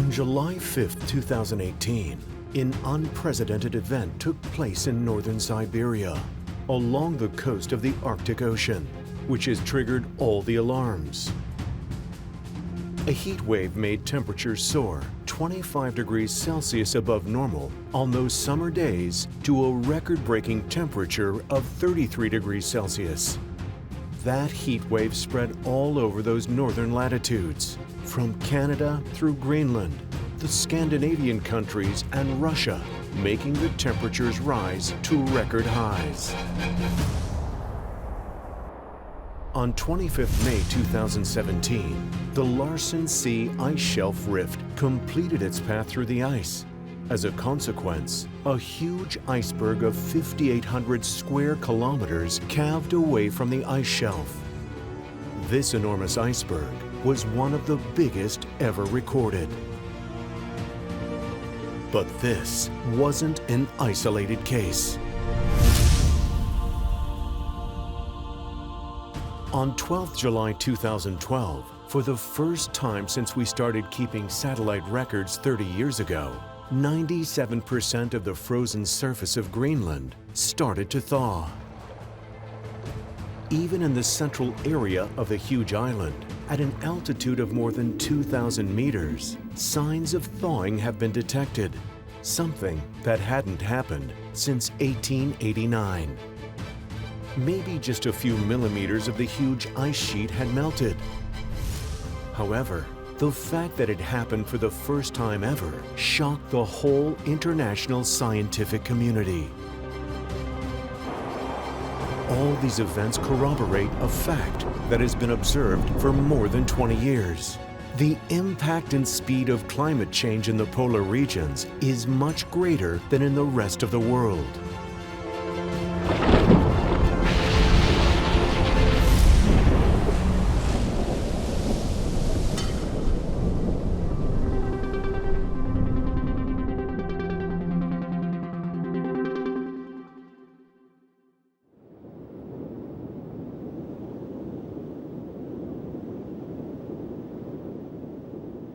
On July 5, 2018, an unprecedented event took place in Northern Siberia, along the coast of the Arctic Ocean, which has triggered all the alarms. A heat wave made temperatures soar 25 degrees Celsius above normal on those summer days to a record-breaking temperature of 33 degrees Celsius. That heat wave spread all over those northern latitudes, from Canada through Greenland, the Scandinavian countries, and Russia, making the temperatures rise to record highs. On 25 May 2017, the Larsen C ice shelf rift completed its path through the ice. As a consequence, a huge iceberg of 5,800 square kilometers calved away from the ice shelf. This enormous iceberg was one of the biggest ever recorded. But this wasn't an isolated case. On 12 July 2012, for the first time since we started keeping satellite records 30 years ago, 97% of the frozen surface of Greenland started to thaw. Even in the central area of the huge island, at an altitude of more than 2,000 meters, signs of thawing have been detected, something that hadn't happened since 1889. Maybe just a few millimeters of the huge ice sheet had melted. However, the fact that it happened for the first time ever shocked the whole international scientific community. All these events corroborate a fact that has been observed for more than 20 years. The impact and speed of climate change in the polar regions is much greater than in the rest of the world.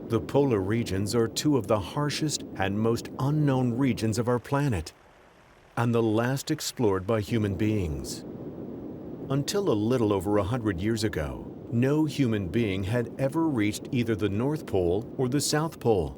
The polar regions are two of the harshest and most unknown regions of our planet, and the last explored by human beings. Until a little over 100 years ago, no human being had ever reached either the North Pole or the South Pole.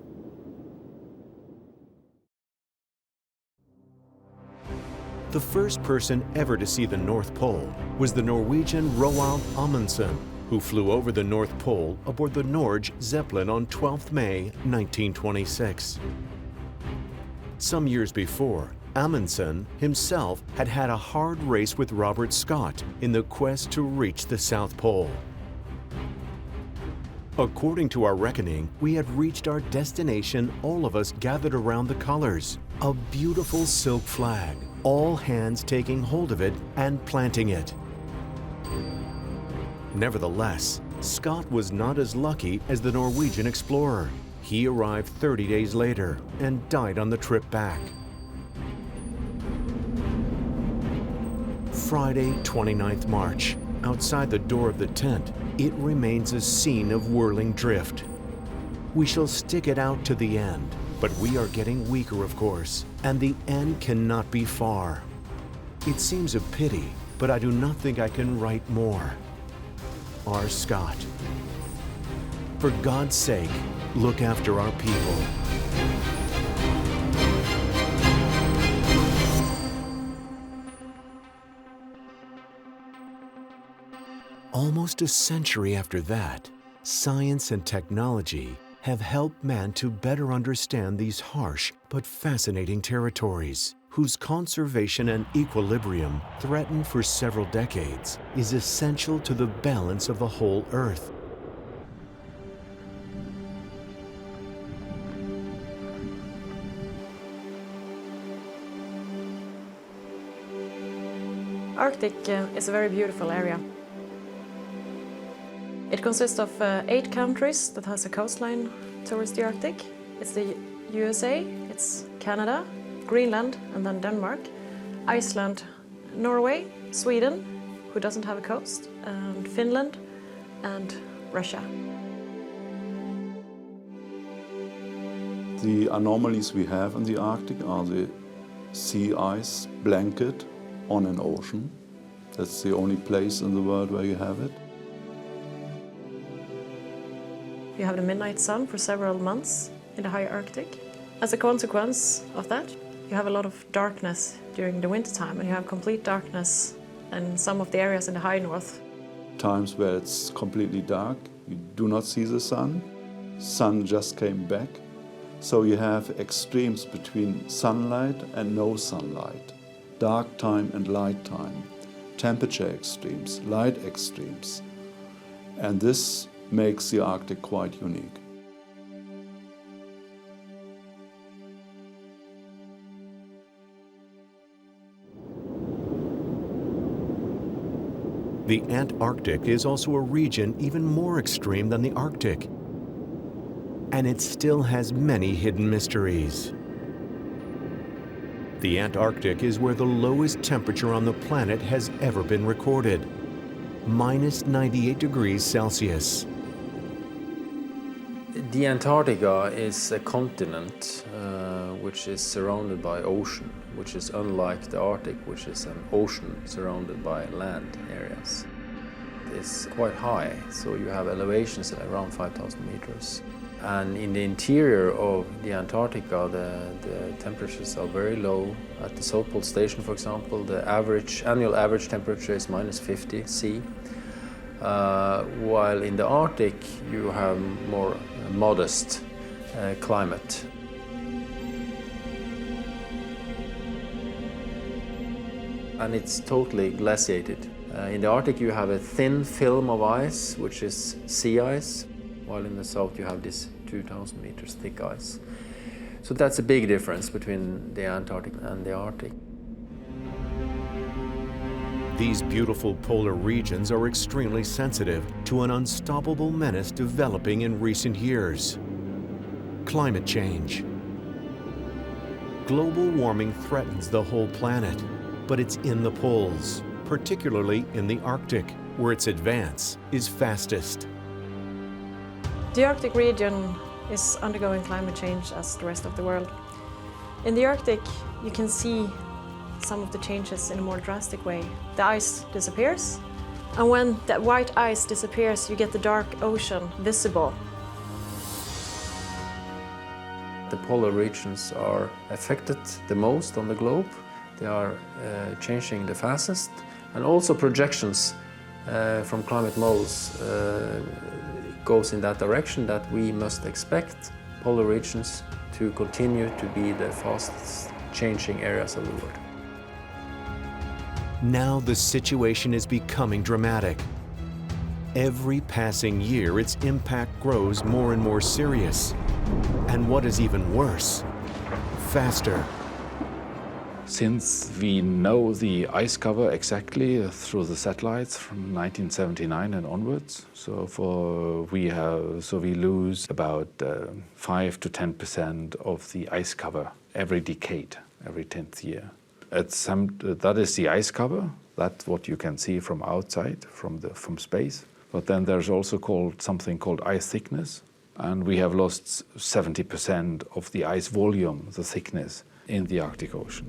The first person ever to see the North Pole was the Norwegian Roald Amundsen, who flew over the North Pole aboard the Norge Zeppelin on 12 May 1926. Some years before, Amundsen himself had had a hard race with Robert Scott in the quest to reach the South Pole. According to our reckoning, we had reached our destination, all of us gathered around the colors, a beautiful silk flag, all hands taking hold of it and planting it. Nevertheless, Scott was not as lucky as the Norwegian explorer. He arrived 30 days later and died on the trip back. Friday, 29th March. Outside the door of the tent, it remains a scene of whirling drift. We shall stick it out to the end, but we are getting weaker, of course, and the end cannot be far. It seems a pity, but I do not think I can write more. R. Scott. For God's sake, look after our people. Almost a century after that, science and technology have helped man to better understand these harsh but fascinating territories, whose conservation and equilibrium, threatened for several decades, is essential to the balance of the whole Earth. Arctic is a very beautiful area. It consists of 8 countries that has a coastline towards the Arctic. It's the USA, it's Canada, Greenland, and then Denmark, Iceland, Norway, Sweden, who doesn't have a coast, and Finland, and Russia. The anomalies we have in the Arctic are the sea ice blanket on an ocean. That's the only place in the world where you have it. You have the midnight sun for several months in the high Arctic. As a consequence of that, you have a lot of darkness during the wintertime, and you have complete darkness in some of the areas in the high north. Times where it's completely dark, you do not see the sun. Sun just came back. So you have extremes between sunlight and no sunlight, dark time and light time, temperature extremes, light extremes. And this makes the Arctic quite unique. The Antarctic is also a region even more extreme than the Arctic. And it still has many hidden mysteries. The Antarctic is where the lowest temperature on the planet has ever been recorded, -98 degrees Celsius. The Antarctica is a continent which is surrounded by ocean, which is unlike the Arctic, which is an ocean surrounded by land areas. It's quite high, so you have elevations at around 5,000 meters. And in the interior of the Antarctica, the temperatures are very low. At the South Pole Station, for example, the annual average temperature is -50 C. While in the Arctic, you have more modest climate. And it's totally glaciated. In the Arctic, you have a thin film of ice, which is sea ice, while in the south you have this 2,000 meters thick ice. So that's a big difference between the Antarctic and the Arctic. These beautiful polar regions are extremely sensitive to an unstoppable menace developing in recent years: climate change. Global warming threatens the whole planet, but it's in the poles, particularly in the Arctic, where its advance is fastest. The Arctic region is undergoing climate change as the rest of the world. In the Arctic, you can see some of the changes in a more drastic way. The ice disappears, and when that white ice disappears, you get the dark ocean visible. The polar regions are affected the most on the globe. They are changing the fastest, and also projections from climate models goes in that direction, that we must expect polar regions to continue to be the fastest changing areas of the world. Now the situation is becoming dramatic. Every passing year, its impact grows more and more serious. And what is even worse, faster. Since we know the ice cover exactly through the satellites from 1979 and onwards, we lose about 5 to 10% of the ice cover every decade, every 10th year. That is the ice cover. That's what you can see from outside, from space. But then there's also something called ice thickness, and we have lost 70% of the ice volume, the thickness, in the Arctic Ocean.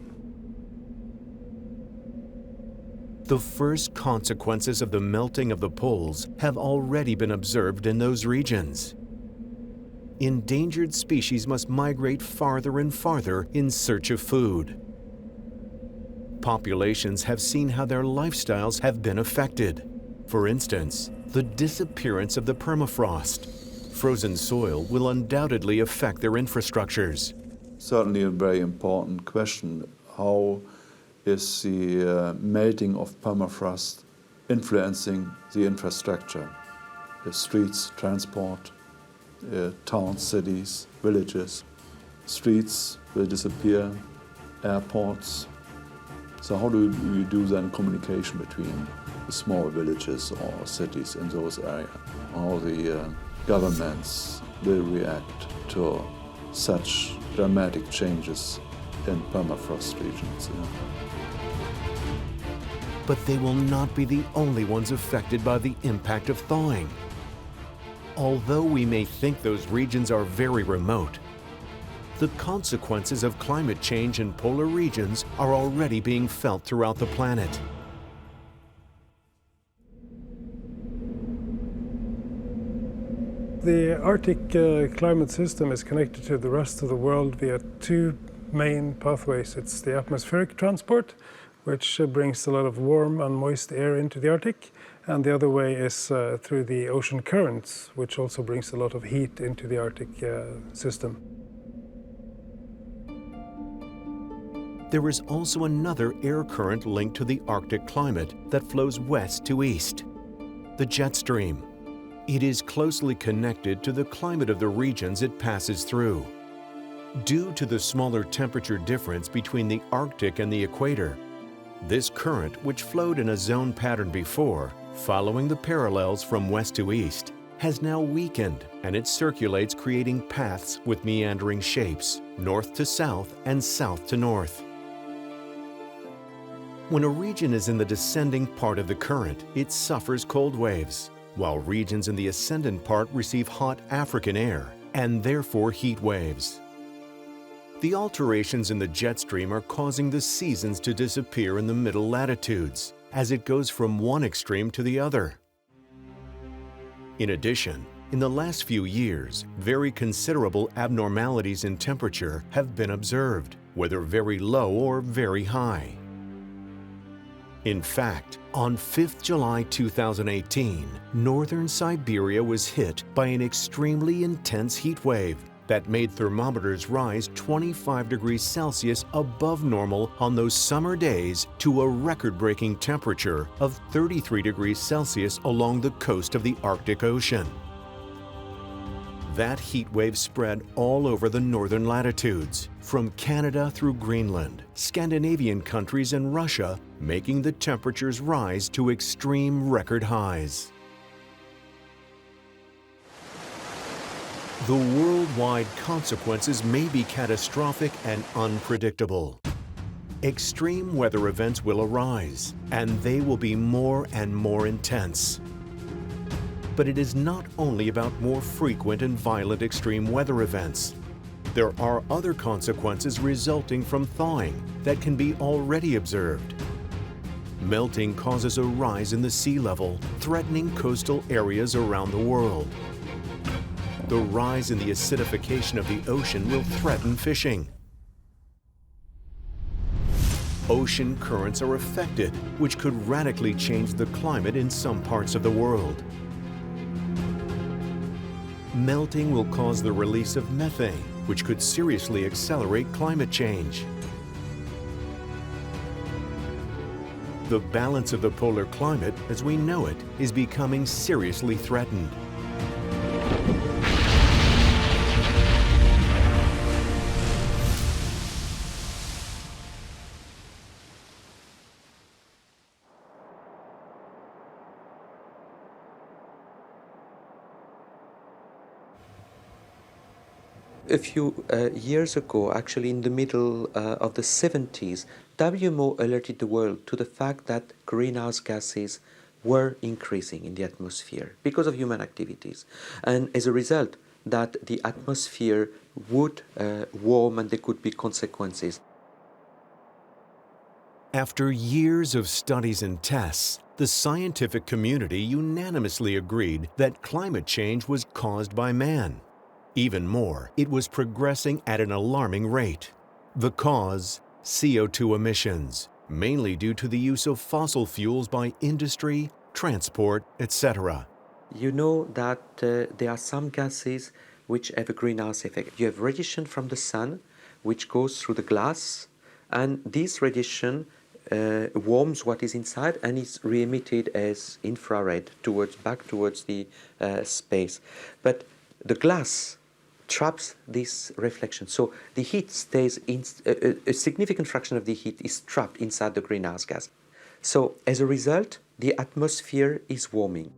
The first consequences of the melting of the poles have already been observed in those regions. Endangered species must migrate farther and farther in search of food. Populations have seen how their lifestyles have been affected. For instance, the disappearance of the permafrost. Frozen soil will undoubtedly affect their infrastructures. Certainly a very important question. How is the melting of permafrost influencing the infrastructure? The streets, transport, towns, cities, villages. Streets will disappear, airports. So how do you do then communication between the small villages or cities in those areas? How the governments will react to such dramatic changes in permafrost regions. Yeah. But they will not be the only ones affected by the impact of thawing. Although we may think those regions are very remote, the consequences of climate change in polar regions are already being felt throughout the planet. The Arctic climate system is connected to the rest of the world via two main pathways. It's the atmospheric transport, which brings a lot of warm and moist air into the Arctic, and the other way is through the ocean currents, which also brings a lot of heat into the Arctic system. There is also another air current linked to the Arctic climate that flows west to east, the jet stream. It is closely connected to the climate of the regions it passes through. Due to the smaller temperature difference between the Arctic and the equator, this current, which flowed in a zone pattern before, following the parallels from west to east, has now weakened, and it circulates, creating paths with meandering shapes, north to south and south to north. When a region is in the descending part of the current, it suffers cold waves, while regions in the ascendant part receive hot African air, and therefore heat waves. The alterations in the jet stream are causing the seasons to disappear in the middle latitudes, as it goes from one extreme to the other. In addition, in the last few years, very considerable abnormalities in temperature have been observed, whether very low or very high. In fact, on 5th July 2018, Northern Siberia was hit by an extremely intense heat wave that made thermometers rise 25 degrees Celsius above normal on those summer days to a record-breaking temperature of 33 degrees Celsius along the coast of the Arctic Ocean. That heat wave spread all over the northern latitudes, from Canada through Greenland, Scandinavian countries and Russia, making the temperatures rise to extreme record highs. The worldwide consequences may be catastrophic and unpredictable. Extreme weather events will arise, and they will be more and more intense. But it is not only about more frequent and violent extreme weather events. There are other consequences resulting from thawing that can be already observed. Melting causes a rise in the sea level, threatening coastal areas around the world. The rise in the acidification of the ocean will threaten fishing. Ocean currents are affected, which could radically change the climate in some parts of the world. Melting will cause the release of methane, which could seriously accelerate climate change. The balance of the polar climate, as we know it, is becoming seriously threatened. A few years ago, actually in the middle of the 70s, WMO alerted the world to the fact that greenhouse gases were increasing in the atmosphere because of human activities. And as a result, that the atmosphere would warm and there could be consequences. After years of studies and tests, the scientific community unanimously agreed that climate change was caused by man. Even more, it was progressing at an alarming rate. The cause? CO2 emissions, mainly due to the use of fossil fuels by industry, transport, etc. You know that there are some gases which have a greenhouse effect. You have radiation from the sun, which goes through the glass, and this radiation warms what is inside and is re-emitted as infrared back towards the space. But the glass traps this reflection. So the heat stays in, a significant fraction of the heat is trapped inside the greenhouse gas. So as a result, the atmosphere is warming.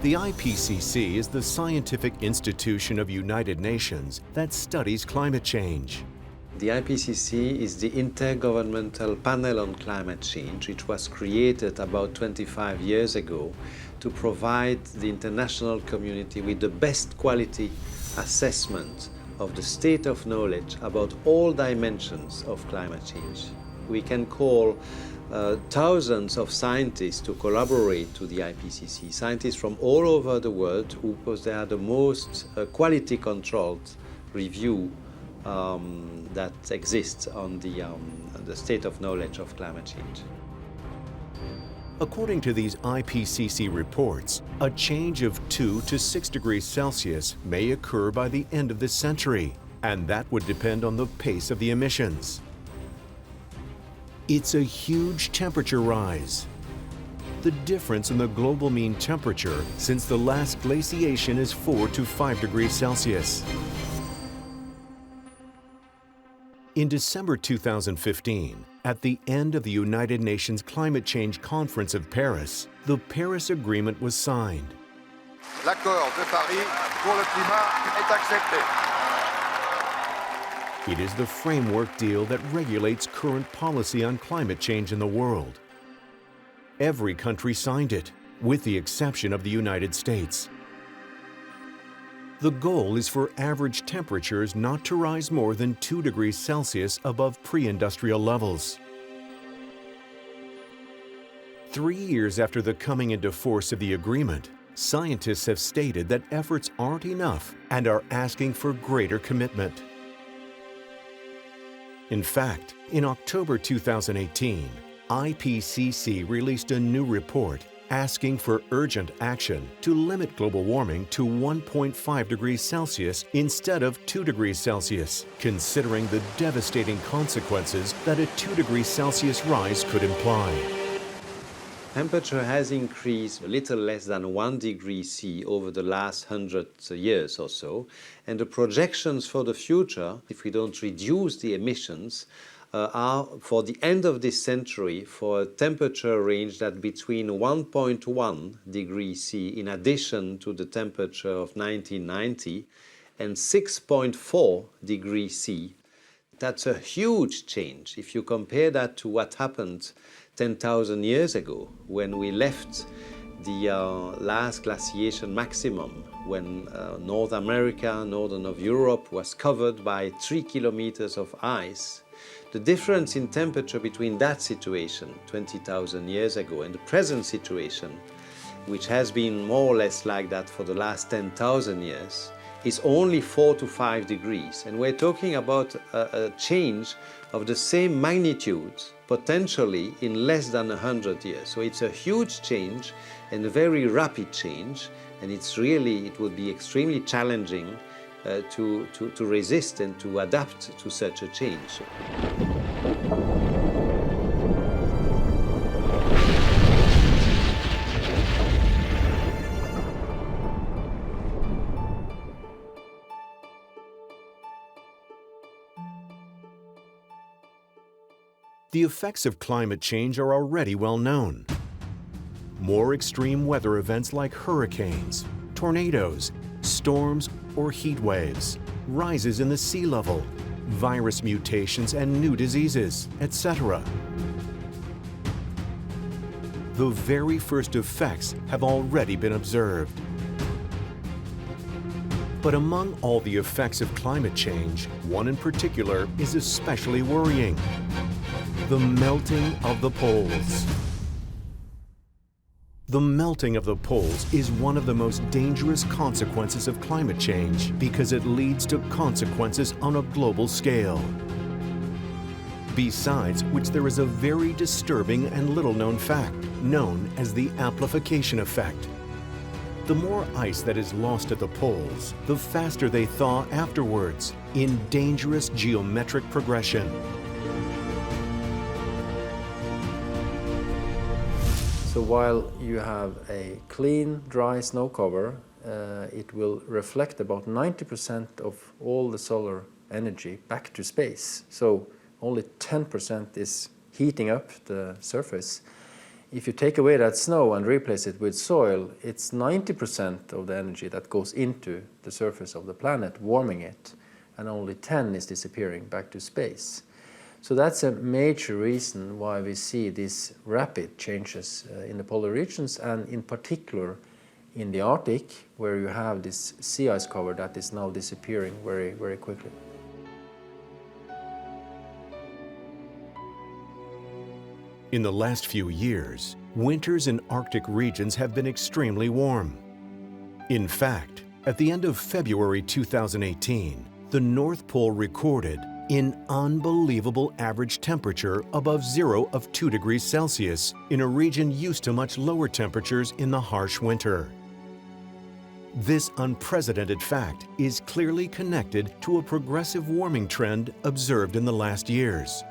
The IPCC is the scientific institution of United Nations that studies climate change. The IPCC is the Intergovernmental Panel on Climate Change, which was created about 25 years ago to provide the international community with the best quality assessment of the state of knowledge about all dimensions of climate change. We can call thousands of scientists to collaborate to the IPCC, scientists from all over the world, because they are the most quality-controlled review that exists on the state of knowledge of climate change. According to these IPCC reports, a change of 2 to 6 degrees Celsius may occur by the end of this century, and that would depend on the pace of the emissions. It's a huge temperature rise. The difference in the global mean temperature since the last glaciation is 4 to 5 degrees Celsius. In December 2015, at the end of the United Nations Climate Change Conference of Paris, the Paris Agreement was signed. L'accord de Paris pour le climat est accepté. It is the framework deal that regulates current policy on climate change in the world. Every country signed it, with the exception of the United States. The goal is for average temperatures not to rise more than 2 degrees Celsius above pre-industrial levels. 3 years after the coming into force of the agreement, scientists have stated that efforts aren't enough and are asking for greater commitment. In fact, in October 2018, IPCC released a new report asking for urgent action to limit global warming to 1.5 degrees Celsius instead of 2 degrees Celsius, considering the devastating consequences that a 2 degrees Celsius rise could imply. Temperature has increased a little less than 1 degree C over the last 100 years or so, and the projections for the future, if we don't reduce the emissions, are for the end of this century for a temperature range that between 1.1 degrees C in addition to the temperature of 1990 and 6.4 degrees C. That's a huge change if you compare that to what happened 10,000 years ago when we left the last glaciation maximum, when North America, northern of Europe, was covered by 3 kilometers of ice. The difference in temperature between that situation 20,000 years ago and the present situation, which has been more or less like that for the last 10,000 years, is only 4 to 5 degrees. And we're talking about a change of the same magnitude, potentially in less than 100 years. So it's a huge change and a very rapid change, and it would be extremely challenging to resist and to adapt to such a change. The effects of climate change are already well known. More extreme weather events like hurricanes, tornadoes, storms, or heat waves, rises in the sea level, virus mutations and new diseases, etc. The very first effects have already been observed. But among all the effects of climate change, one in particular is especially worrying: the melting of the poles. The melting of the poles is one of the most dangerous consequences of climate change because it leads to consequences on a global scale. Besides which, there is a very disturbing and little-known fact known as the amplification effect. The more ice that is lost at the poles, the faster they thaw afterwards in dangerous geometric progression. So while you have a clean, dry snow cover, it will reflect about 90% of all the solar energy back to space. So only 10% is heating up the surface. If you take away that snow and replace it with soil, it's 90% of the energy that goes into the surface of the planet, warming it. and only 10 is disappearing back to space. So that's a major reason why we see these rapid changes in the polar regions, and in particular in the Arctic, where you have this sea ice cover that is now disappearing very, very quickly. In the last few years, winters in Arctic regions have been extremely warm. In fact, at the end of February 2018, the North Pole recorded an unbelievable average temperature above zero of 2 degrees Celsius in a region used to much lower temperatures in the harsh winter. This unprecedented fact is clearly connected to a progressive warming trend observed in the last years.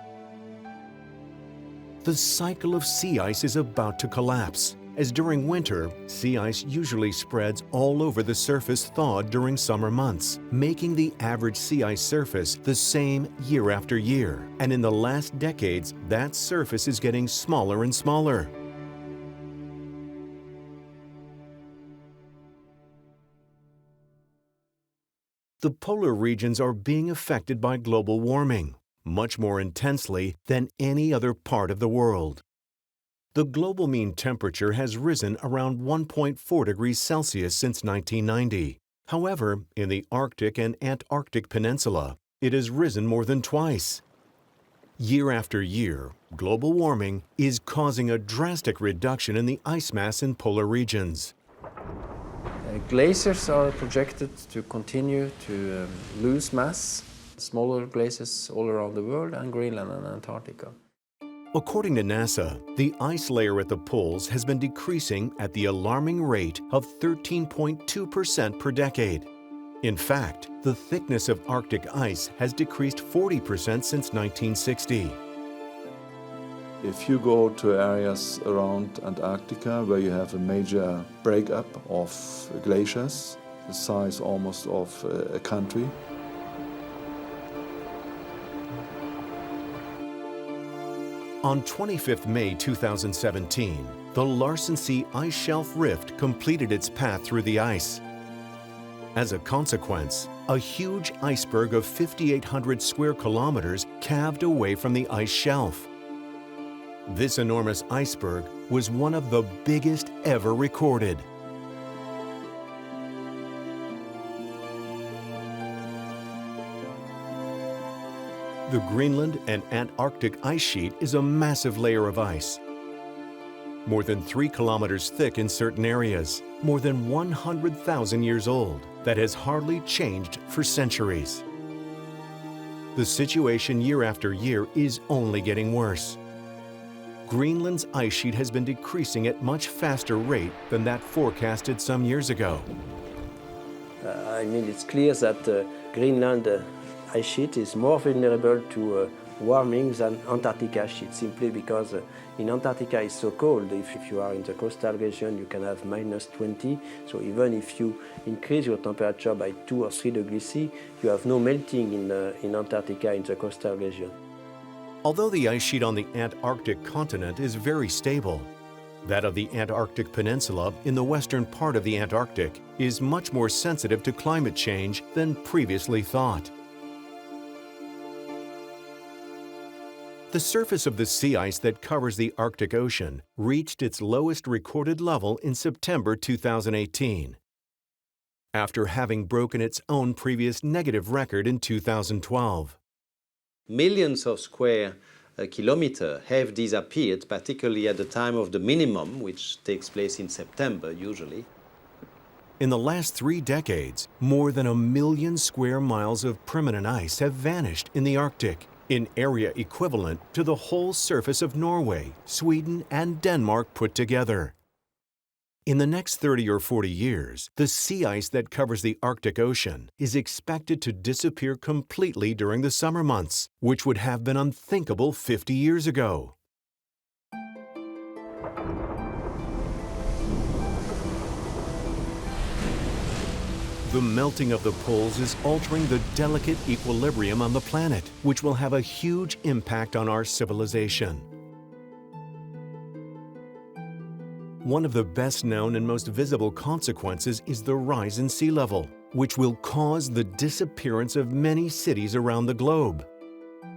The cycle of sea ice is about to collapse, as during winter, sea ice usually spreads all over the surface thawed during summer months, making the average sea ice surface the same year after year. And in the last decades, that surface is getting smaller and smaller. The polar regions are being affected by global warming, much more intensely than any other part of the world. The global mean temperature has risen around 1.4 degrees Celsius since 1990. However, in the Arctic and Antarctic Peninsula, it has risen more than twice. Year after year, global warming is causing a drastic reduction in the ice mass in polar regions. Glaciers are projected to continue to lose mass, smaller glaciers all around the world, and Greenland and Antarctica. According to NASA, the ice layer at the poles has been decreasing at the alarming rate of 13.2% per decade. In fact, the thickness of Arctic ice has decreased 40% since 1960. If you go to areas around Antarctica where you have a major breakup of glaciers, the size almost of a country, on 25 May 2017, the Larsen C ice shelf rift completed its path through the ice. As a consequence, a huge iceberg of 5,800 square kilometers calved away from the ice shelf. This enormous iceberg was one of the biggest ever recorded. The Greenland and Antarctic ice sheet is a massive layer of ice, more than 3 kilometers thick in certain areas, more than 100,000 years old, that has hardly changed for centuries. The situation year after year is only getting worse. Greenland's ice sheet has been decreasing at much faster rate than that forecasted some years ago. It's clear that Greenland ice sheet is more vulnerable to warming than Antarctica sheet, simply because in Antarctica it's so cold. If you are in the coastal region, you can have -20. So even if you increase your temperature by 2 or 3 degrees C, you have no melting in Antarctica in the coastal region. Although the ice sheet on the Antarctic continent is very stable, that of the Antarctic Peninsula in the western part of the Antarctic is much more sensitive to climate change than previously thought. The surface of the sea ice that covers the Arctic Ocean reached its lowest recorded level in September 2018, after having broken its own previous negative record in 2012. Millions of square kilometers have disappeared, particularly at the time of the minimum, which takes place in September usually. In the last 3 decades, more than 1 million square miles of permanent ice have vanished in the Arctic, in area equivalent to the whole surface of Norway, Sweden, and Denmark put together. In the next 30 or 40 years, the sea ice that covers the Arctic Ocean is expected to disappear completely during the summer months, which would have been unthinkable 50 years ago. The melting of the poles is altering the delicate equilibrium on the planet, which will have a huge impact on our civilization. One of the best known and most visible consequences is the rise in sea level, which will cause the disappearance of many cities around the globe,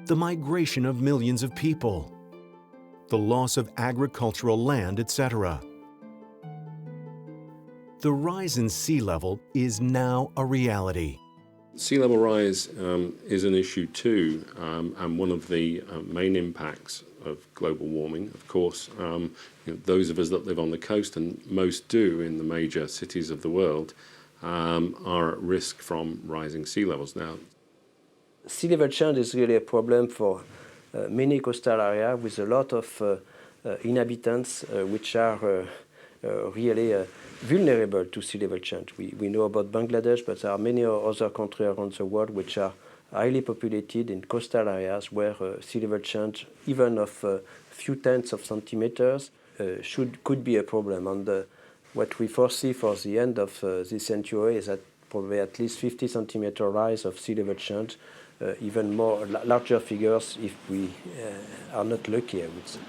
the migration of millions of people, the loss of agricultural land, etc. The rise in sea level is now a reality. Sea level rise is an issue too, and one of the main impacts of global warming. Of course, those of us that live on the coast, and most do in the major cities of the world, are at risk from rising sea levels. Now, sea level change is really a problem for many coastal areas with a lot of inhabitants which are really vulnerable to sea level change. We know about Bangladesh, but there are many other countries around the world which are highly populated in coastal areas where sea level change, even of a few tenths of centimeters, could be a problem. And what we foresee for the end of this century is that probably at least 50 centimeter rise of sea level change, even more larger figures if we are not lucky, I would say.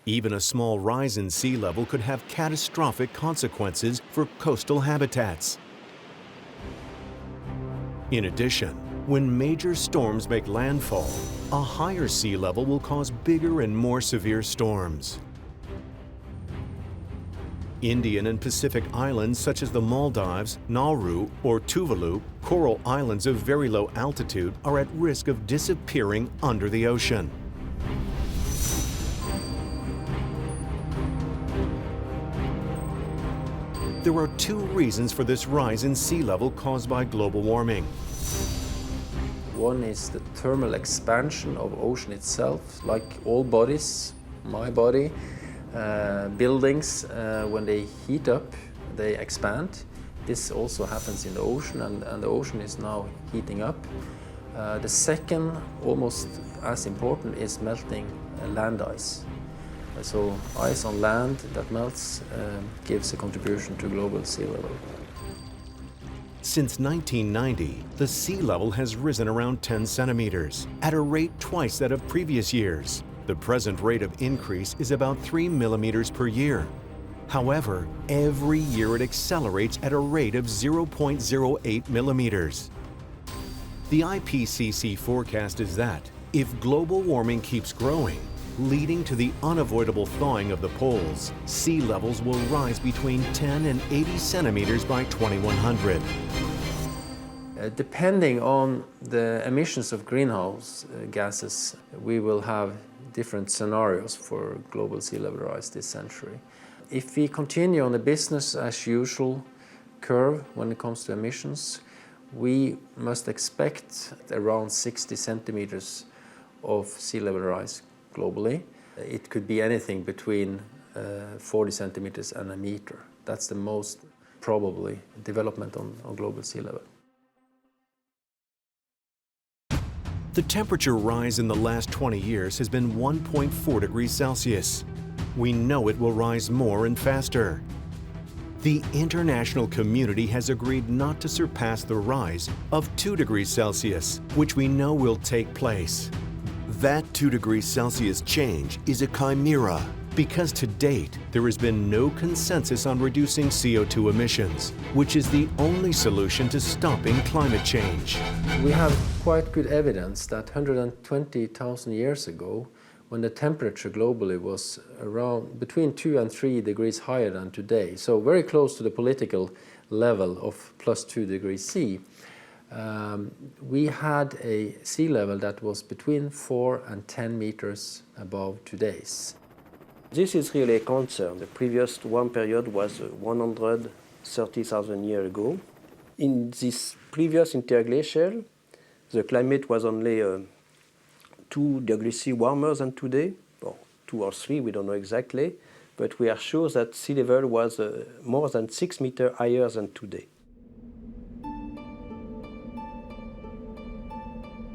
Even a small rise in sea level could have catastrophic consequences for coastal habitats. In addition, when major storms make landfall, a higher sea level will cause bigger and more severe storms. Indian and Pacific islands such as the Maldives, Nauru, or Tuvalu, coral islands of very low altitude, are at risk of disappearing under the ocean. There are two reasons for this rise in sea level caused by global warming. One is the thermal expansion of ocean itself, like all bodies, my body, buildings, when they heat up, they expand. This also happens in the ocean, and the ocean is now heating up. The second, almost as important, is melting land ice. So ice on land that melts gives a contribution to global sea level. Since 1990, the sea level has risen around 10 centimeters, at a rate twice that of previous years. The present rate of increase is about 3 millimeters per year. However, every year it accelerates at a rate of 0.08 millimeters. The IPCC forecast is that if global warming keeps growing, leading to the unavoidable thawing of the poles, sea levels will rise between 10 and 80 centimeters by 2100. Depending on the emissions of greenhouse gases, we will have different scenarios for global sea level rise this century. If we continue on the business as usual curve when it comes to emissions, we must expect around 60 centimeters of sea level rise globally. It could be anything between 40 centimeters and a meter. That's the most probably development on global sea level. The temperature rise in the last 20 years has been 1.4 degrees Celsius. We know it will rise more and faster. The international community has agreed not to surpass the rise of 2 degrees Celsius, which we know will take place. That 2 degrees Celsius change is a chimera because to date there has been no consensus on reducing CO2 emissions, which is the only solution to stopping climate change. We have quite good evidence that 120,000 years ago, when the temperature globally was around between 2 and 3 degrees higher than today, so very close to the political level of plus 2 degrees C, we had a sea level that was between 4 and 10 meters above today's. This is really a concern. The previous warm period was 130,000 years ago. In this previous interglacial, the climate was only 2 degrees C warmer than today, or 2 or 3, we don't know exactly, but we are sure that sea level was more than 6 meters higher than today.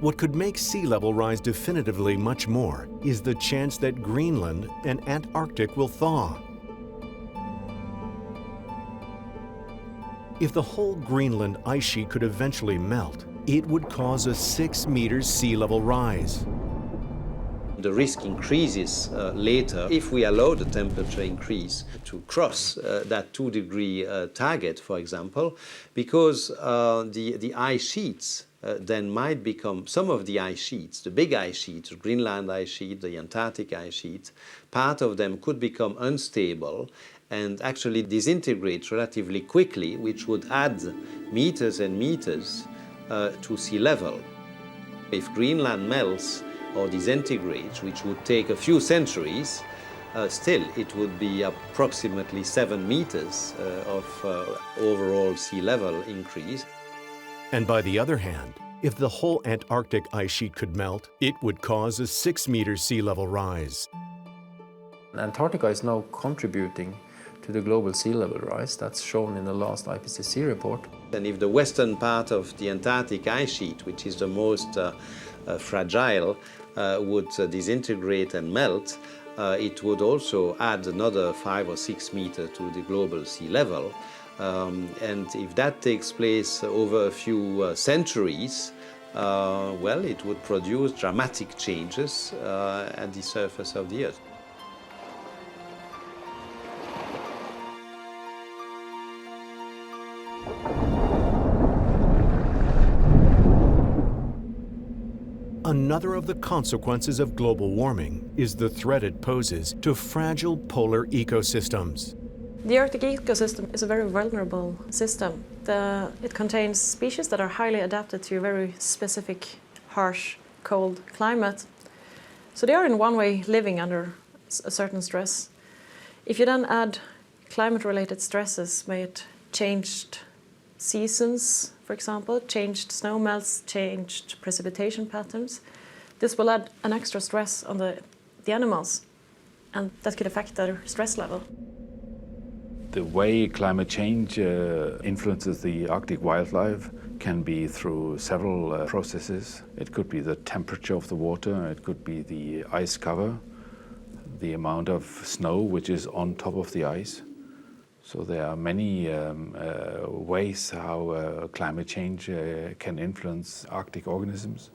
What could make sea level rise definitively much more is the chance that Greenland and Antarctic will thaw. If the whole Greenland ice sheet could eventually melt, it would cause a 6 meters sea level rise. The risk increases later if we allow the temperature increase to cross that 2-degree target, for example, because the ice sheets then might become, some of the ice sheets, the big ice sheets, the Greenland ice sheet, the Antarctic ice sheet, part of them could become unstable and actually disintegrate relatively quickly, which would add meters and meters to sea level. If Greenland melts or disintegrates, which would take a few centuries, still it would be approximately 7 meters of overall sea level increase. And by the other hand, if the whole Antarctic ice sheet could melt, it would cause a 6-meter sea level rise. Antarctica is now contributing to the global sea level rise. That's shown in the last IPCC report. And if the western part of the Antarctic ice sheet, which is the most fragile, would disintegrate and melt, it would also add another 5 or 6 meters to the global sea level. And if that takes place over a few centuries, well, it would produce dramatic changes at the surface of the Earth. Another of the consequences of global warming is the threat it poses to fragile polar ecosystems. The Arctic ecosystem is a very vulnerable system. It contains species that are highly adapted to a very specific, harsh, cold climate. So they are in one way living under a certain stress. If you then add climate-related stresses, may it changed seasons, for example, changed snow melts, changed precipitation patterns, this will add an extra stress on the animals, and that could affect their stress level. The way climate change influences the Arctic wildlife can be through several processes. It could be the temperature of the water, it could be the ice cover, the amount of snow which is on top of the ice. So there are many ways how climate change can influence Arctic organisms.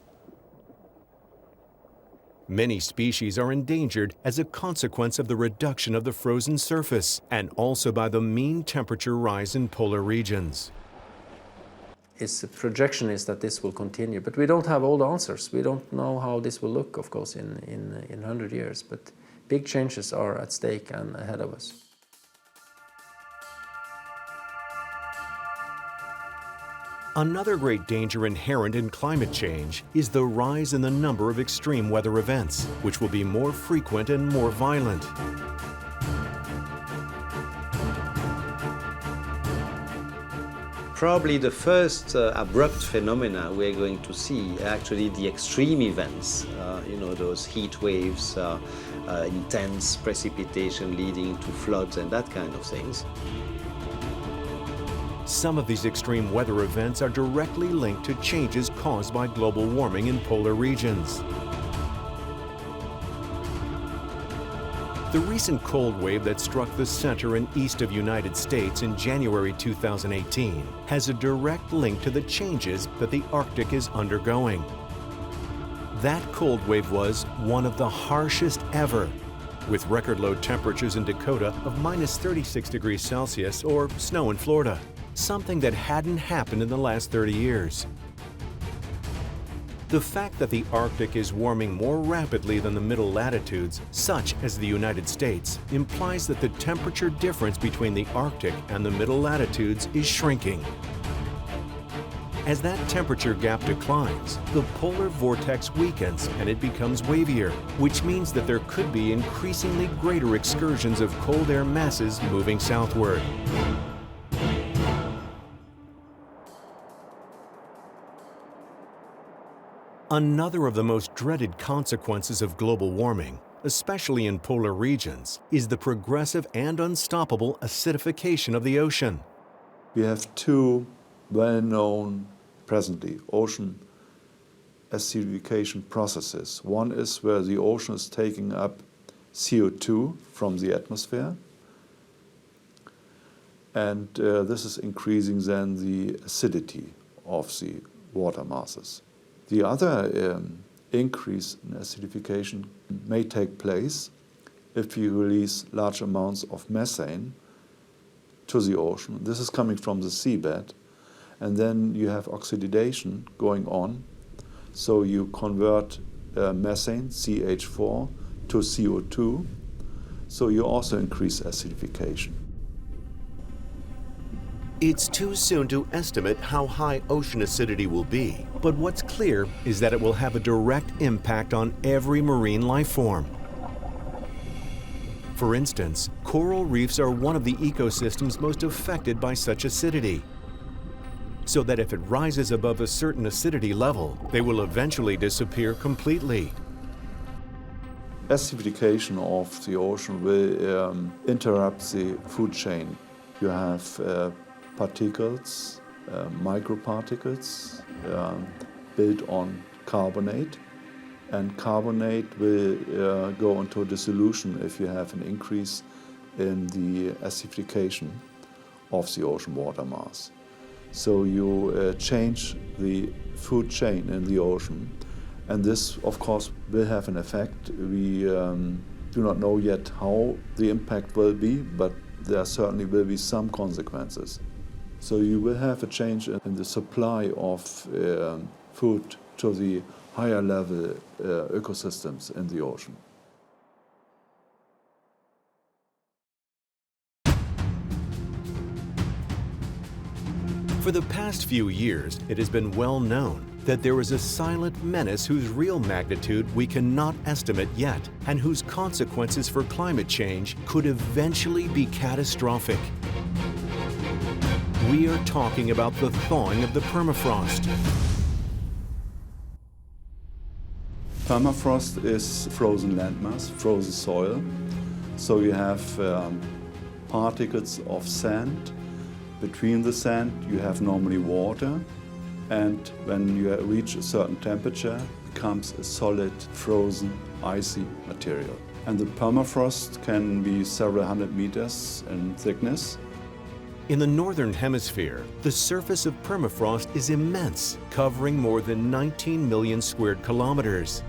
Many species are endangered as a consequence of the reduction of the frozen surface and also by the mean temperature rise in polar regions. Its projection is that this will continue, but we don't have all the answers. We don't know how this will look, of course, in 100 years, but big changes are at stake and ahead of us. Another great danger inherent in climate change is the rise in the number of extreme weather events, which will be more frequent and more violent. Probably the first abrupt phenomena we're going to see are actually the extreme events, those heat waves, intense precipitation leading to floods and that kind of things. Some of these extreme weather events are directly linked to changes caused by global warming in polar regions. The recent cold wave that struck the center and east of United States in January 2018 has a direct link to the changes that the Arctic is undergoing. That cold wave was one of the harshest ever, with record low temperatures in Dakota of minus 36 degrees Celsius or snow in Florida, something that hadn't happened in the last 30 years. The fact that the Arctic is warming more rapidly than the middle latitudes, such as the United States, implies that the temperature difference between the Arctic and the middle latitudes is shrinking. As that temperature gap declines, the polar vortex weakens and it becomes wavier, which means that there could be increasingly greater excursions of cold air masses moving southward. Another of the most dreaded consequences of global warming, especially in polar regions, is the progressive and unstoppable acidification of the ocean. We have two well-known presently ocean acidification processes. One is where the ocean is taking up CO2 from the atmosphere, and this is increasing then the acidity of the water masses. The other increase in acidification may take place if you release large amounts of methane to the ocean. This is coming from the seabed, and then you have oxidation going on. So you convert methane, CH4, to CO2, so you also increase acidification. It's too soon to estimate how high ocean acidity will be, but what's clear is that it will have a direct impact on every marine life form. For instance, coral reefs are one of the ecosystems most affected by such acidity, so that if it rises above a certain acidity level, they will eventually disappear completely. Acidification of the ocean will interrupt the food chain. You have particles, microparticles built on carbonate, and carbonate will go into dissolution if you have an increase in the acidification of the ocean water mass. So you change the food chain in the ocean, and this of course will have an effect. We do not know yet how the impact will be, but there certainly will be some consequences. So you will have a change in the supply of food to the higher level ecosystems in the ocean. For the past few years, it has been well known that there is a silent menace whose real magnitude we cannot estimate yet, and whose consequences for climate change could eventually be catastrophic. We are talking about the thawing of the permafrost. Permafrost is frozen landmass, frozen soil. So you have particles of sand. Between the sand you have normally water, and when you reach a certain temperature, it becomes a solid, frozen, icy material. And the permafrost can be several hundred meters in thickness. In the northern hemisphere, the surface of permafrost is immense, covering more than 19 million squared kilometers.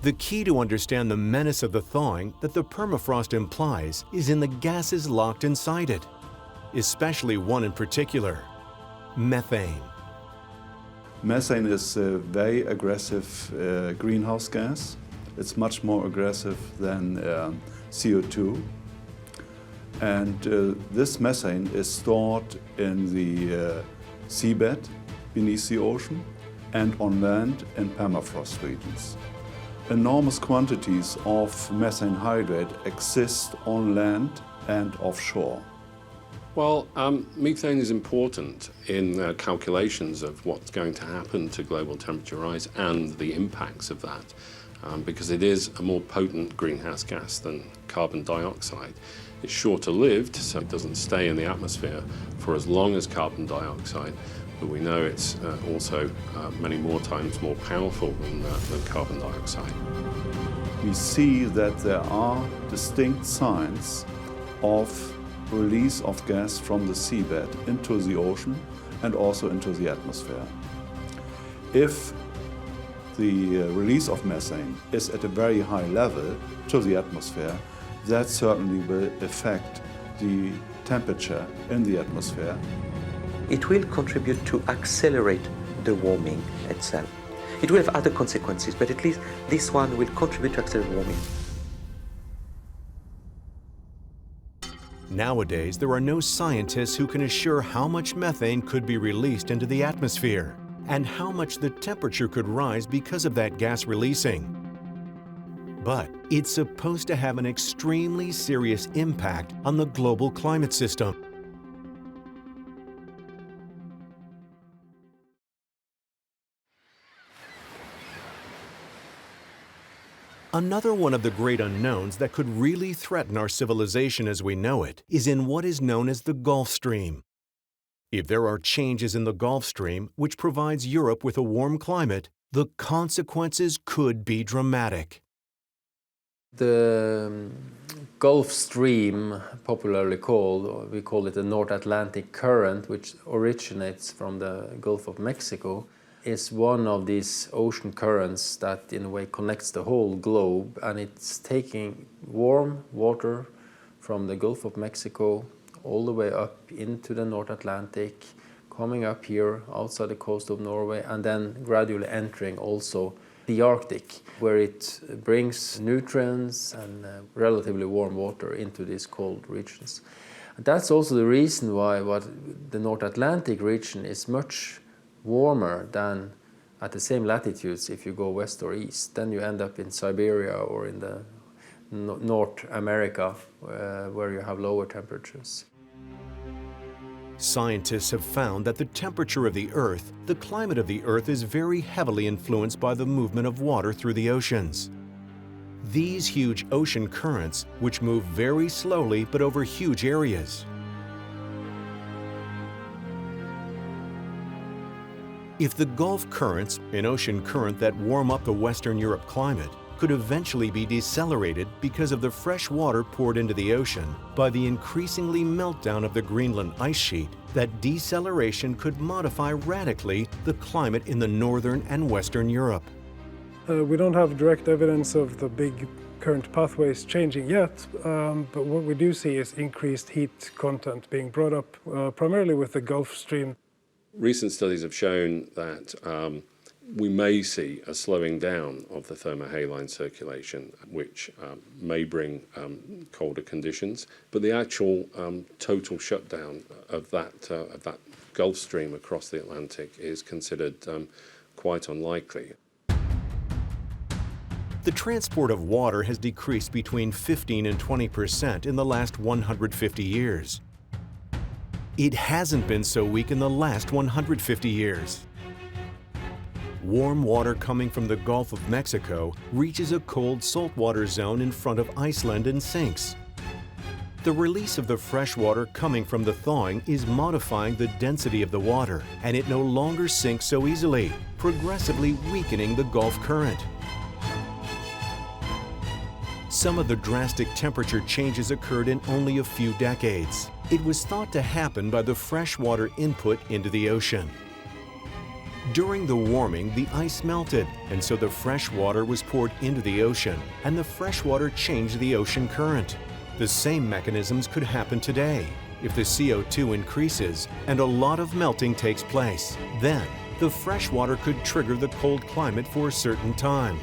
The key to understand the menace of the thawing that the permafrost implies is in the gases locked inside it, especially one in particular, methane. Methane is a very aggressive greenhouse gas. It's much more aggressive than CO2. And this methane is stored in the seabed beneath the ocean and on land in permafrost regions. Enormous quantities of methane hydrate exist on land and offshore. Well, methane is important in calculations of what's going to happen to global temperature rise and the impacts of that, because it is a more potent greenhouse gas than carbon dioxide. It's shorter lived, so it doesn't stay in the atmosphere for as long as carbon dioxide, but we know it's also many more times more powerful than carbon dioxide. We see that there are distinct signs of release of gas from the seabed into the ocean and also into the atmosphere. If the release of methane is at a very high level to the atmosphere, that certainly will affect the temperature in the atmosphere. It will contribute to accelerate the warming itself. It will have other consequences, but at least this one will contribute to accelerate warming. Nowadays, there are no scientists who can assure how much methane could be released into the atmosphere and how much the temperature could rise because of that gas releasing. But it's supposed to have an extremely serious impact on the global climate system. Another one of the great unknowns that could really threaten our civilization as we know it is in what is known as the Gulf Stream. If there are changes in the Gulf Stream, which provides Europe with a warm climate, the consequences could be dramatic. The Gulf Stream, popularly called, we call it the North Atlantic Current, which originates from the Gulf of Mexico, is one of these ocean currents that in a way connects the whole globe, and it's taking warm water from the Gulf of Mexico all the way up into the North Atlantic, coming up here outside the coast of Norway, and then gradually entering also the Arctic, where it brings nutrients and relatively warm water into these cold regions. And that's also the reason why the North Atlantic region is much warmer than at the same latitudes if you go west or east. Then you end up in Siberia or in the North America, where you have lower temperatures. Scientists have found that the temperature of the Earth, the climate of the Earth, is very heavily influenced by the movement of water through the oceans. These huge ocean currents, which move very slowly but over huge areas. If the Gulf currents, an ocean current that warm up the Western Europe climate, could eventually be decelerated because of the fresh water poured into the ocean by the increasingly meltdown of the Greenland ice sheet, that deceleration could modify radically the climate in the northern and western Europe. We don't have direct evidence of the big current pathways changing yet, but what we do see is increased heat content being brought up primarily with the Gulf Stream. Recent studies have shown that we may see a slowing down of the thermohaline circulation, which may bring colder conditions. But the actual total shutdown of that Gulf Stream across the Atlantic is considered quite unlikely. The transport of water has decreased between 15 and 20% in the last 150 years. It hasn't been so weak in the last 150 years. Warm water coming from the Gulf of Mexico reaches a cold saltwater zone in front of Iceland and sinks. The release of the fresh water coming from the thawing is modifying the density of the water, and it no longer sinks so easily, progressively weakening the Gulf current. Some of the drastic temperature changes occurred in only a few decades. It was thought to happen by the freshwater input into the ocean. During the warming, the ice melted, and so the fresh water was poured into the ocean, and the fresh water changed the ocean current. The same mechanisms could happen today if the CO2 increases and a lot of melting takes place. Then, the fresh water could trigger the cold climate for a certain time.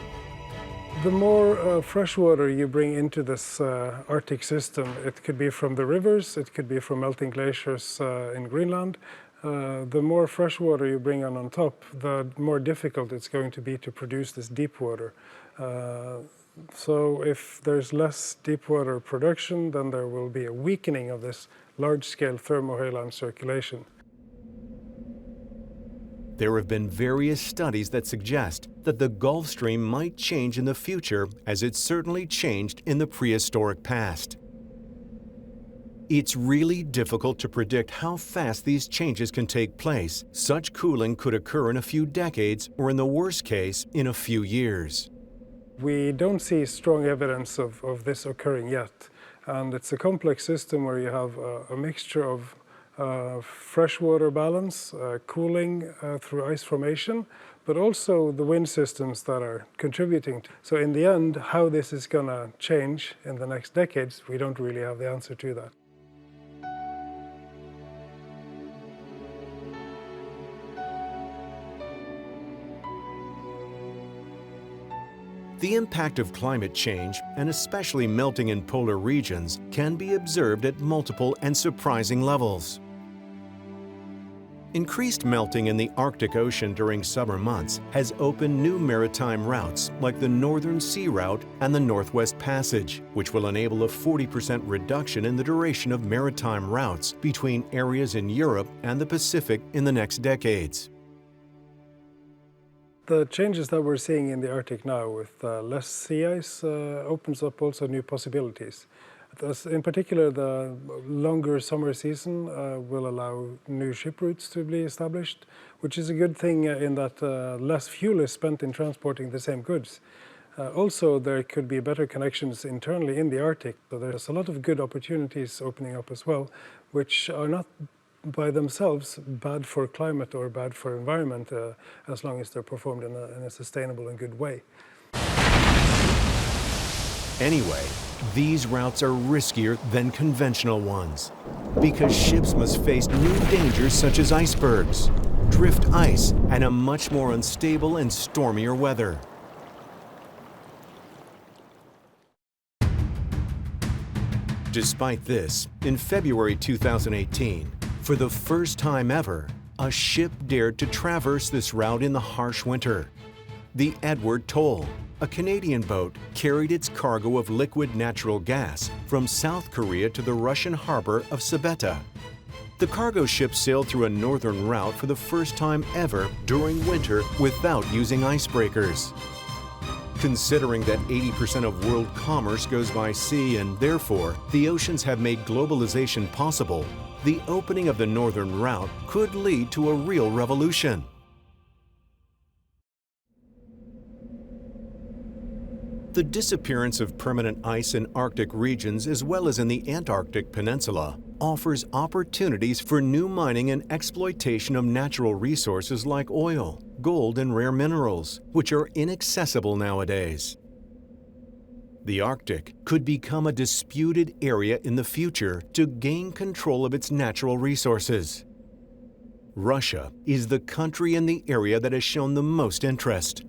The more fresh water you bring into this Arctic system, it could be from the rivers, it could be from melting glaciers in Greenland. The more fresh water you bring on top, the more difficult it's going to be to produce this deep water. So if there's less deep water production, then there will be a weakening of this large-scale thermohaline circulation. There have been various studies that suggest that the Gulf Stream might change in the future, as it certainly changed in the prehistoric past. It's really difficult to predict how fast these changes can take place. Such cooling could occur in a few decades, or in the worst case, in a few years. We don't see strong evidence of this occurring yet. And it's a complex system where you have a mixture of freshwater balance, cooling through ice formation, but also the wind systems that are contributing. So in the end, how this is going to change in the next decades, we don't really have the answer to that. The impact of climate change, and especially melting in polar regions, can be observed at multiple and surprising levels. Increased melting in the Arctic Ocean during summer months has opened new maritime routes like the Northern Sea Route and the Northwest Passage, which will enable a 40% reduction in the duration of maritime routes between areas in Europe and the Pacific in the next decades. The changes that we're seeing in the Arctic now with less sea ice opens up also new possibilities. In particular, the longer summer season will allow new ship routes to be established, which is a good thing in that less fuel is spent in transporting the same goods. Also, there could be better connections internally in the Arctic, so there's a lot of good opportunities opening up as well, which are not by themselves bad for climate or bad for environment as long as they're performed in a sustainable and good way. Anyway, these routes are riskier than conventional ones because ships must face new dangers such as icebergs, drift ice, and a much more unstable and stormier weather. Despite this, in February 2018, for the first time ever, a ship dared to traverse this route in the harsh winter. The Edward Toll, a Canadian boat, carried its cargo of liquid natural gas from South Korea to the Russian harbor of Sabeta. The cargo ship sailed through a northern route for the first time ever during winter without using icebreakers. Considering that 80% of world commerce goes by sea and therefore the oceans have made globalization possible, the opening of the northern route could lead to a real revolution. The disappearance of permanent ice in Arctic regions as well as in the Antarctic Peninsula offers opportunities for new mining and exploitation of natural resources like oil, gold, and rare minerals, which are inaccessible nowadays. The Arctic could become a disputed area in the future to gain control of its natural resources. Russia is the country in the area that has shown the most interest.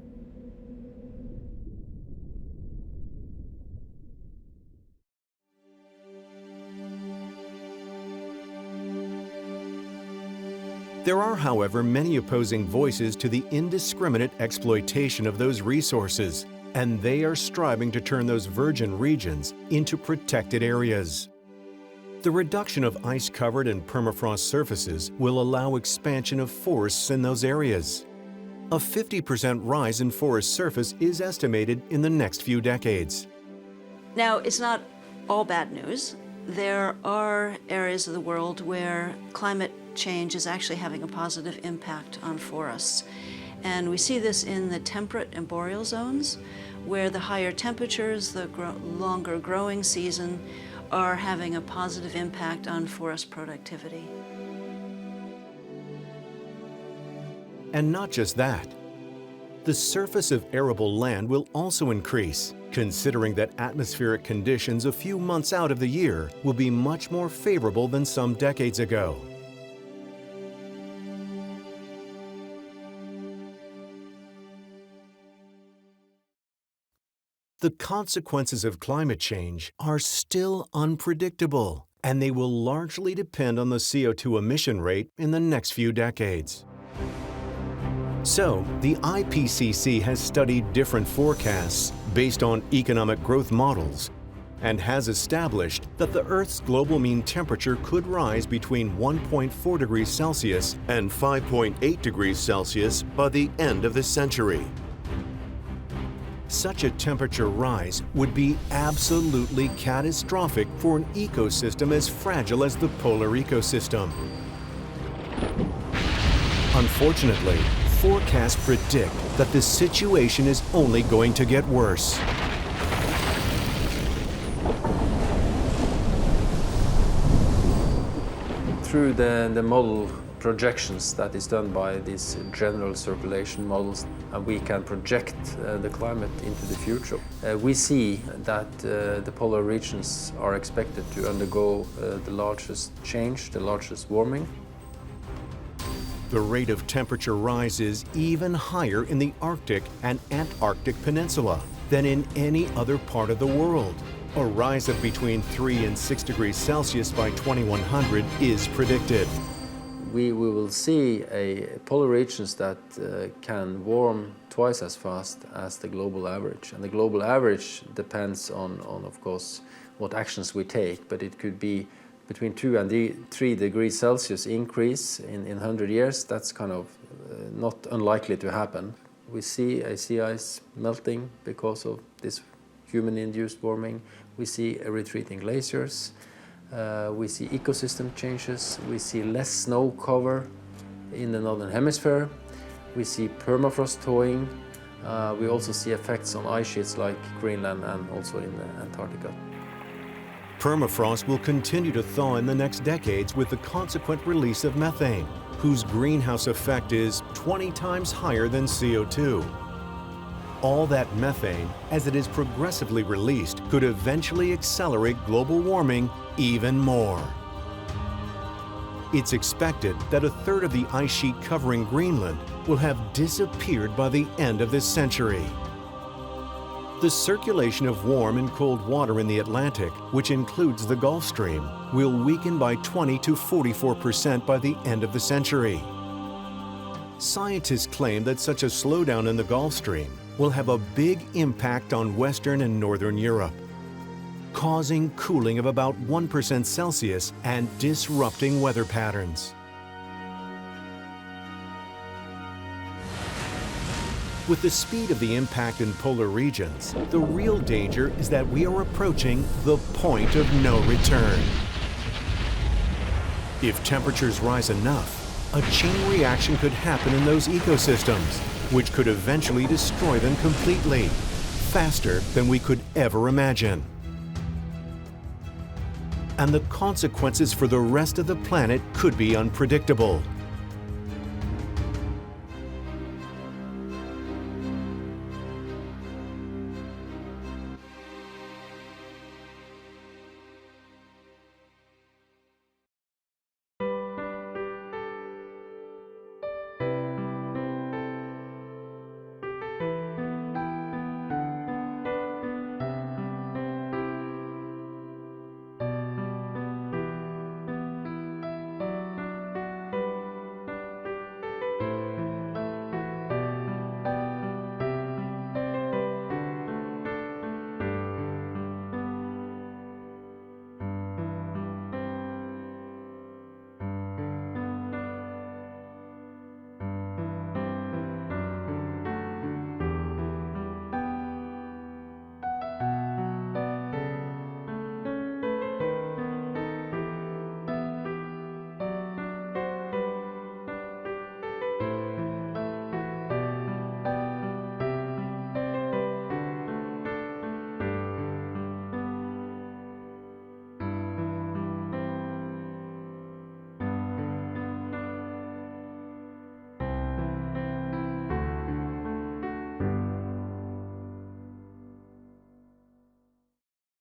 There are, however, many opposing voices to the indiscriminate exploitation of those resources, and they are striving to turn those virgin regions into protected areas. The reduction of ice-covered and permafrost surfaces will allow expansion of forests in those areas. A 50% rise in forest surface is estimated in the next few decades. Now, it's not all bad news. There are areas of the world where climate change is actually having a positive impact on forests. And we see this in the temperate and boreal zones, where the higher temperatures, the longer growing season, are having a positive impact on forest productivity. And not just that. The surface of arable land will also increase, considering that atmospheric conditions a few months out of the year will be much more favorable than some decades ago. The consequences of climate change are still unpredictable, and they will largely depend on the CO2 emission rate in the next few decades. So, the IPCC has studied different forecasts based on economic growth models and has established that the Earth's global mean temperature could rise between 1.4 degrees Celsius and 5.8 degrees Celsius by the end of the century. Such a temperature rise would be absolutely catastrophic for an ecosystem as fragile as the polar ecosystem. Unfortunately, forecasts predict that the situation is only going to get worse. Through the model projections that is done by these general circulation models, and we can project the climate into the future. We see that the polar regions are expected to undergo the largest change, the largest warming. The rate of temperature rise is even higher in the Arctic and Antarctic Peninsula than in any other part of the world. A rise of between 3 and 6 degrees Celsius by 2100 is predicted. We will see polar regions that can warm twice as fast as the global average. And the global average depends on of course, what actions we take, but it could be between 2 and 3 degrees Celsius increase in 100 years. That's kind of not unlikely to happen. We see a sea ice melting because of this human-induced warming. We see retreating glaciers. We see ecosystem changes. We see less snow cover in the northern hemisphere. We see permafrost thawing. We also see effects on ice sheets like Greenland and also in Antarctica. Permafrost will continue to thaw in the next decades with the consequent release of methane, whose greenhouse effect is 20 times higher than CO2. All that methane, as it is progressively released, could eventually accelerate global warming even more. It's expected that a third of the ice sheet covering Greenland will have disappeared by the end of this century. The circulation of warm and cold water in the Atlantic, which includes the Gulf Stream, will weaken by 20 to 44% by the end of the century. Scientists claim that such a slowdown in the Gulf Stream will have a big impact on Western and Northern Europe, causing cooling of about 1% Celsius and disrupting weather patterns. With the speed of the impact in polar regions, the real danger is that we are approaching the point of no return. If temperatures rise enough, a chain reaction could happen in those ecosystems, which could eventually destroy them completely, faster than we could ever imagine. And the consequences for the rest of the planet could be unpredictable.